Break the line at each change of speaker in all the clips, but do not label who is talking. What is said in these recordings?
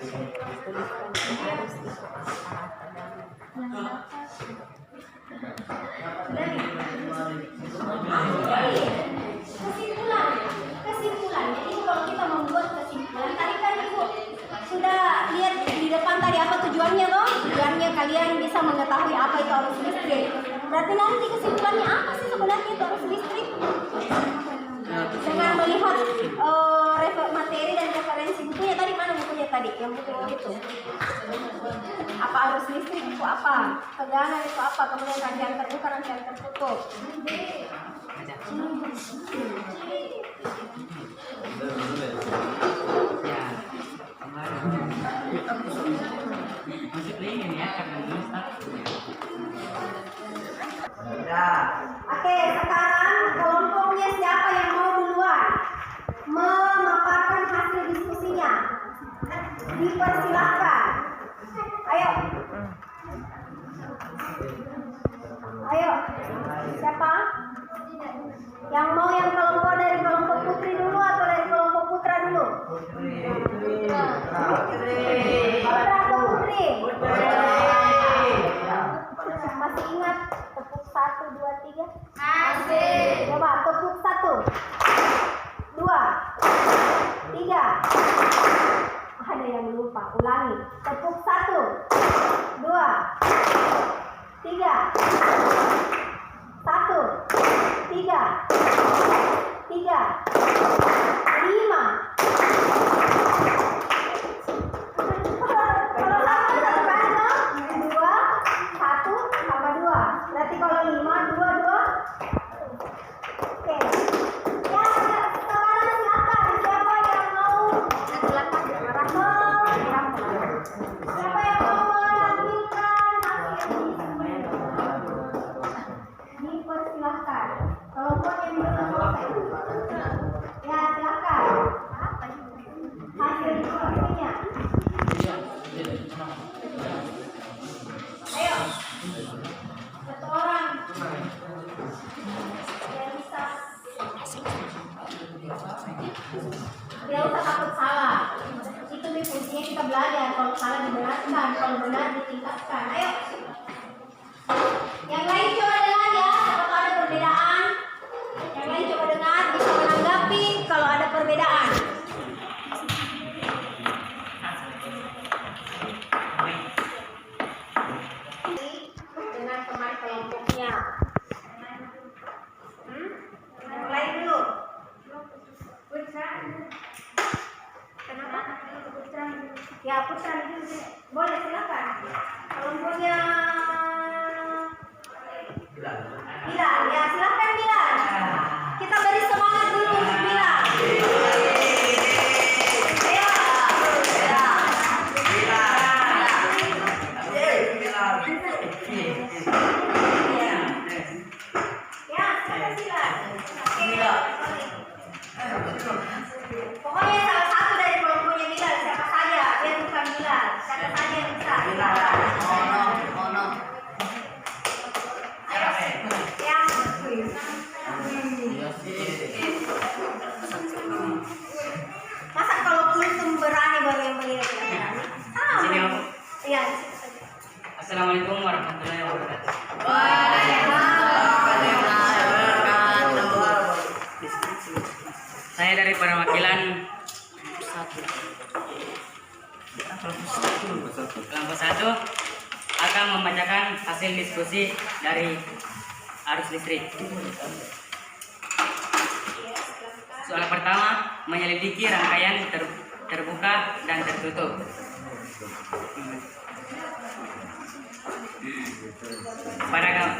Kesimpulannya itu kalau kita membuat kesimpulan, tadi kan Ibu sudah lihat di depan tadi apa tujuannya loh? Tujuannya kalian bisa mengetahui apa itu arus listrik. Berarti nanti kesimpulannya apa sih sebenarnya itu arus listrik? Dengan melihat materi dan referensi bukunya tadi, mana bukunya tadi? Yang buku itu. Apa arus listrik itu apa? Tegangan itu apa? Kemudian rangkaian terbuka, rangkaian tertutup. Oke, sekarang kelompoknya siapa yang mau duluan memaparkan hasil diskusinya? Dipersilahkan. Ayo. Ayo. Siapa? Yang mau yang kelompok dari kelompok putri dulu atau dari kelompok putra dulu? Putra atau putri? Masih ingat tepuk 1, 2, 3? Masih. Coba tepuk 1, 2, 3. Ada yang lupa, ulangi. Tepuk 1, 2, 3. 1, 3, 3, 5. Kalau satu satu kali dong. 2, 1 tambah 2. Berarti kalau 5, 2, 2. Oke. Ya, sekarang silakan. Siapa yang mau? Siapa yang mau melanjutkan hasil dipersilahkan. Kelompoknya belum selesai. Ya, silakan. Hasil diskusinya. Ayo. Satu orang. Yang bisa. Tidak usah takut salah. Itu fungsinya kita belajar. Kalau salah dibenarkan, kalau benar ditingkatkan. Ayo. Yang lain coba dengar ya. Kalau ada perbedaan, yang lain coba dengar, bisa menanggapi kalau ada perbedaan. Dengan teman kelompoknya. Yang lain dulu. Kenapa? Ya, Putra dulu. Boleh, silakan. Kelompoknya Bilal. Ya, silakan Bilal. Kita beri semangat dulu untuk Bilal. Ayo. Ya, silakan Bilal. Pokoknya salah satu dari kelompoknya Bilal, siapa saja, dia bukan Bilal, siapa saja yang bisa. Masa kalau kultum berani baru yang beli berani?
Sini Om.
Iya.
Assalamualaikum warahmatullahi wabarakatuh. Saya dari perwakilan kelompok 1 akan membacakan hasil diskusi dari arus listrik. Soal pertama, menyelidiki rangkaian terbuka dan tertutup.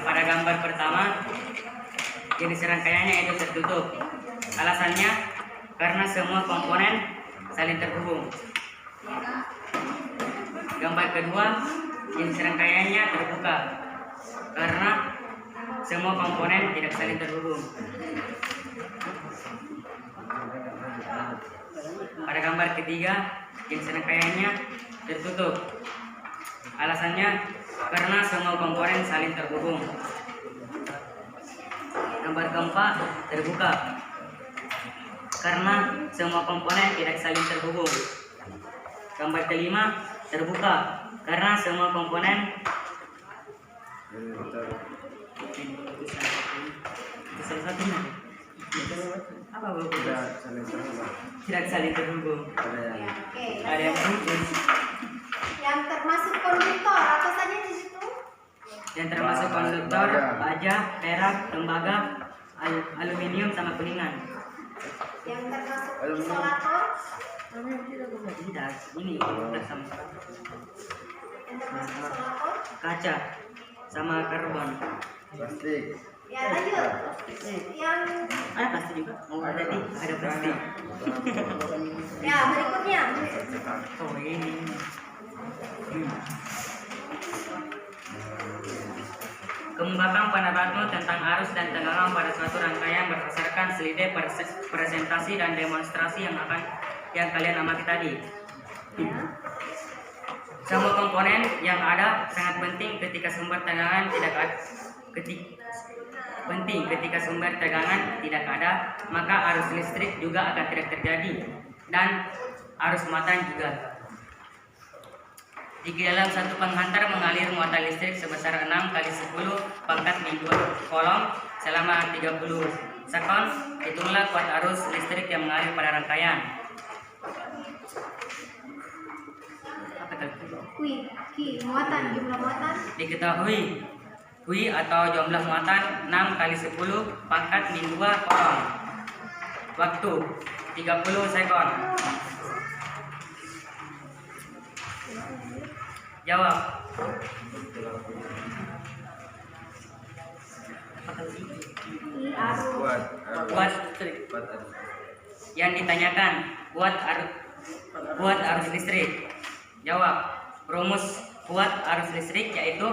Pada gambar pertama, jenis rangkaiannya itu tertutup. Alasannya karena semua komponen saling terhubung. Gambar kedua, jenis rangkaiannya terbuka karena semua komponen tidak saling terhubung. Pada gambar ketiga, jenis rangkaiannya tertutup. Alasannya karena semua komponen saling terhubung. Gambar keempat, terbuka karena semua komponen tidak saling terhubung. Gambar kelima terbuka karena semua komponen itu salah satunya apa bu? Tidak saling terhubung.
Ya, oke.
Ada yang putus.
Yang termasuk konduktor apa saja di situ?
Yang termasuk konduktor, baja, perak, tembaga, aluminium sama kuningan.
Yang termasuk isolator?
Tidak, ini udah sama
Yang termasuk isolator?
kaca sama karbon.
Plastik.
Ya lanjut. Yang
Ada plastik juga. Oh ada nih, ada plastik.
ya berikutnya.
Oh ini. Kembangkan pendapatmu tentang arus dan tegangan pada suatu rangkaian berdasarkan slide presentasi dan demonstrasi yang kalian amati tadi. Semua komponen yang ada sangat penting ketika sumber tegangan tidak ada, maka arus listrik juga akan tidak terjadi dan arus muatan juga. Jika dalam satu penghantar mengalir muatan listrik sebesar 6 kali 10 pangkat min 2 kolom selama 30 sekon, hitunglah kuat arus listrik yang mengalir pada rangkaian. Apa tadi?
Muatan, jumlah muatan.
Diketahui Q atau jumlah muatan 6 kali 10 pangkat min 2 kolom. Waktu 30 sekon. Jawab. Kuat yang ditanyakan kuat arus listrik. Jawab. Rumus kuat arus listrik yaitu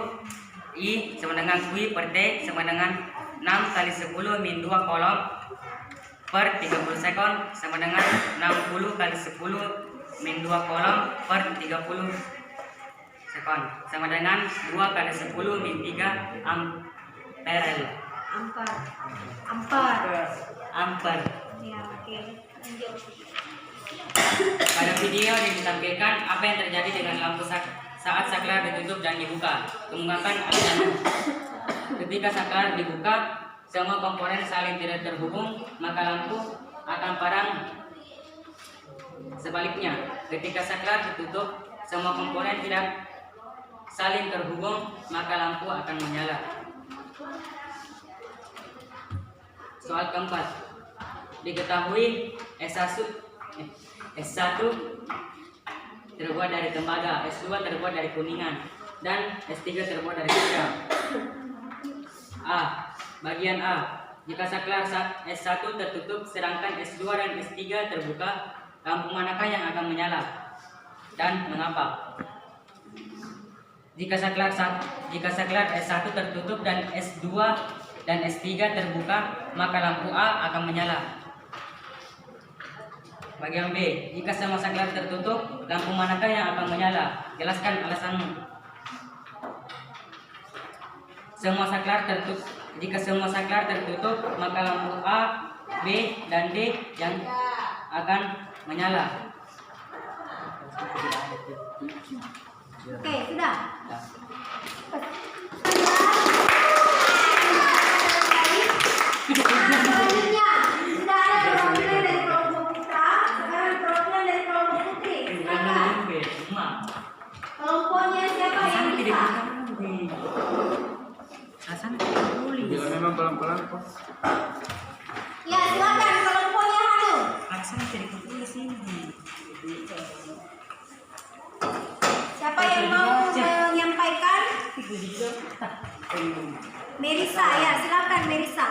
I sama dengan Q per T sama dengan 6 kali 10 min 2 kolom per 30 sekon sama dengan 60 kali 10 min 2 kolom per 30 sekon sama dengan 2 kali 10 min 3 ampere. Ampere.
Ya, oke. Lanjut.
Pada video disampaikan apa yang terjadi dengan lampu saat saklar ditutup dan dibuka. Kemukakan alasannya. Ketika saklar dibuka, semua komponen saling tidak terhubung, maka lampu akan padam. Sebaliknya, ketika saklar ditutup, semua komponen tidak saling terhubung, maka lampu akan menyala. Soal keempat, diketahui S1 terbuat dari tembaga, S2 terbuat dari kuningan, dan S3 terbuat dari kaca. A. Bagian A. Jika saklar S1 tertutup sedangkan S2 dan S3 terbuka, lampu manakah yang akan menyala dan mengapa? Jika saklar S1 tertutup dan S2 dan S3 terbuka, maka lampu A akan menyala. Bagian B, jika semua saklar tertutup, lampu manakah yang akan menyala? Jelaskan alasanmu. Jika semua saklar tertutup, maka lampu A, B, dan D yang akan menyala.
Oke, sudah. Selanjutnya, sudah ada perwakilan dari kelompok putra, sekarang perwakilan dari kelompok putri. Silakan. Kelompoknya siapa yang bisa?
Jangan memang pelan-pelan kok.
Ya, silakan kelompoknya Hanu. Siapa yang mau menyampaikan? Merisa, ya silakan Merisa.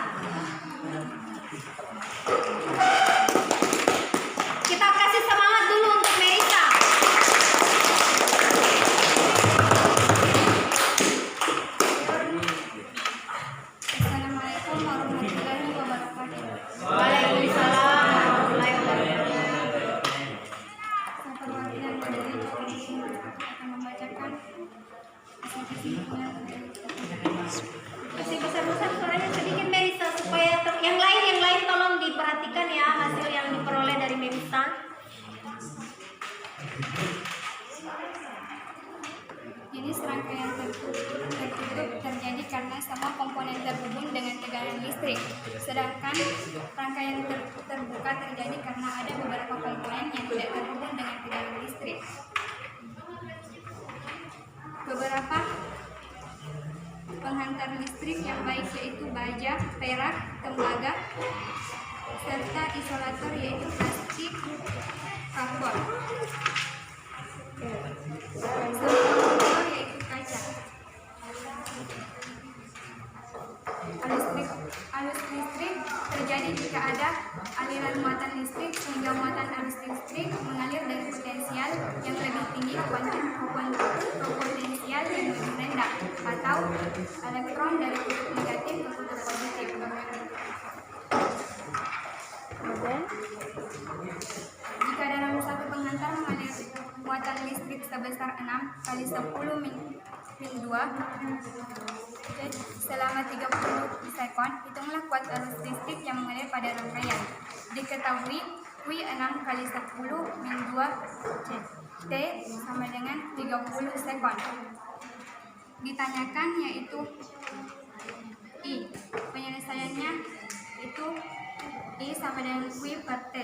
Kita kasih semangat dulu untuk Merisa. Assalamualaikum warahmatullahi wabarakatuh. Waalaikumsalam warahmatullahi wabarakatuh. Perwakilan dari Polisi akan membacakan masih besar-besar suaranya sedikit Merisa supaya yang lain tolong diperhatikan ya hasil yang diperoleh dari Merisa.
listrik. Sedangkan rangkaian terbuka terjadi karena ada beberapa komponen yang tidak terhubung dengan tegangan listrik. Beberapa penghantar listrik yang baik yaitu baja, perak, tembaga, serta isolator yaitu plastik, karbon. Serta yaitu kaca. Arus listrik terjadi jika ada aliran muatan listrik sehingga muatan arus listrik mengalir dari potensial yang lebih tinggi ke potensial yang lebih rendah atau elektron dari kutub negatif ke kutub positif. Jika dalam satu penghantar mengalir muatan listrik sebesar 6 kali 10 min 2 selama 30 sekon, hitunglah kuat arus listrik yang mengalir pada rangkaian. Diketahui Q 6 kali 10 min 2 T sama dengan 30 sekon. Ditanyakan yaitu I. Penyelesaiannya itu I sama dengan Q per T.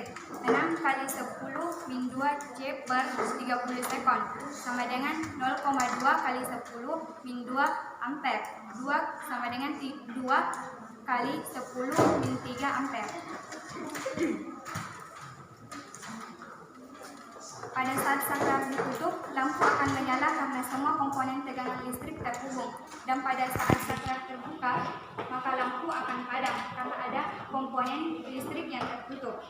6 kali 10 min 2 C per 30 sekon sama dengan 0,2 kali 10 min 2 ampere. 2 sama dengan 2 kali 10 min 3 ampere. Pada saat saklar ditutup, lampu akan menyala karena semua komponen tegangan listrik terhubung. Dan pada saat saklar terbuka, maka lampu akan padam karena ada komponen listrik yang tertutup.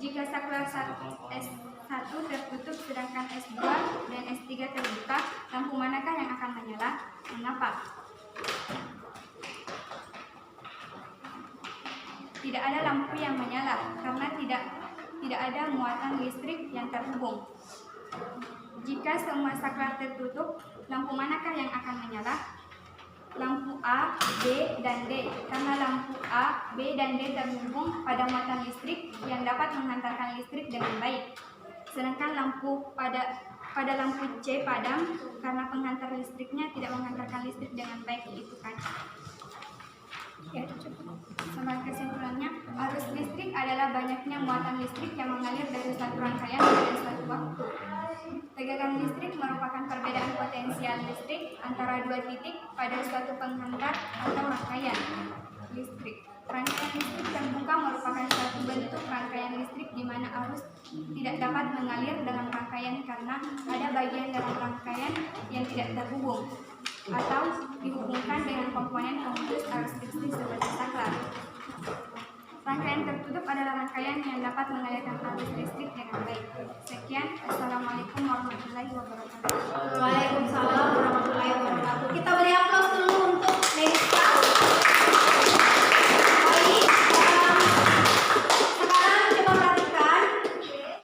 Jika saklar S1 tertutup sedangkan S2 dan S3 terbuka, lampu manakah yang akan menyala? Mengapa? Tidak ada lampu yang menyala karena tidak ada muatan listrik yang terhubung. Jika semua saklar tertutup, lampu manakah yang akan menyala? Lampu A, B, dan D, karena lampu A, B, dan D terhubung pada muatan listrik yang dapat menghantarkan listrik dengan baik. Sedangkan pada lampu C padam karena penghantar listriknya tidak menghantarkan listrik dengan baik, yaitu kaca. Ya, sebagai kesimpulannya, arus listrik adalah banyaknya muatan listrik yang mengalir dari satu rangkaian pada suatu waktu. Tegangan listrik merupakan perbedaan potensial listrik antara dua titik pada suatu penghantar atau rangkaian listrik. Rangkaian listrik terbuka merupakan suatu bentuk rangkaian listrik di mana arus tidak dapat mengalir dalam rangkaian karena ada bagian dalam rangkaian yang tidak terhubung atau dihubungkan dengan komponen pemutus arus listrik seperti saklar. Rangkaian tertutup adalah rangkaian yang dapat mengalirkan arus listrik dengan baik. Sekian, Assalamualaikum warahmatullahi wabarakatuh.
Waalaikumsalam warahmatullahi wabarakatuh. Kita beri aplaus dulu untuk